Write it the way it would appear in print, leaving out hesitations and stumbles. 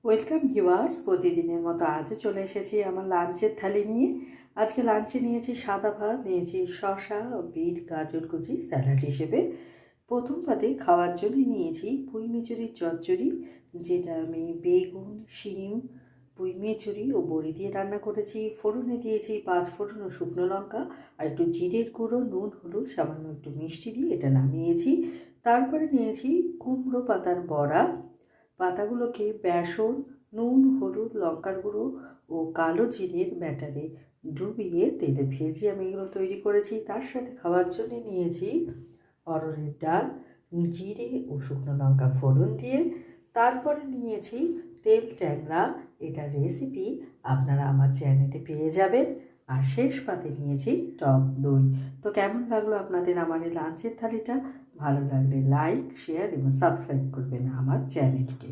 Welcome viewers, প্রতিদিনের মতো আজও চলে এসেছি আমার লাঞ্চের থালি নিয়ে। আজকে লাঞ্চে নিয়েছি সাদা ভাত, নিয়েছি শসা, বিট, গাজর কুচি স্যালাড হিসেবে। প্রথম পাতে খাওয়ার জন্য নিয়েছি পুঁই মিচুরির চচ্চড়ি, যেটা আমি বেগুন, শিম, পুঁই মিচুরি ও বড়ি দিয়ে রান্না করেছি। ফোড়নে দিয়েছি 5 ফোড়ন ও শুকনো লঙ্কা আর একটু জিরের গুঁড়ো, নুন, হলুদ, সামান্য একটু মিষ্টি দিয়ে এটা নামিয়েছি। তারপরে নিয়েছি কুমড়ো পাতার বড়া। পাতাগুলোকে বেসন, নুন, হলুদ, লঙ্কার গুঁড়ো ও কালো জিরের ব্যাটারে ডুবিয়ে তেলে ভেজে আমি এগুলো তৈরি করেছি। তার সাথে খাওয়ার জন্য নিয়েছি অরহরের ডাল, জিরে ও শুকনো লঙ্কা ফোড়ন দিয়ে। তারপরে নিয়েছি তেল ট্যাংরা, এটা রেসিপি আপনারা আমার চ্যানেলে পেয়ে যাবেন। আর শেষ পাতে নিয়েছি টক দই। তো কেমন লাগলো আপনাদের আমার এই লাঞ্চের থালিটা? ভালো লাগলে লাইক, শেয়ার এবং সাবস্ক্রাইব করবেন আমার চ্যানেলকে।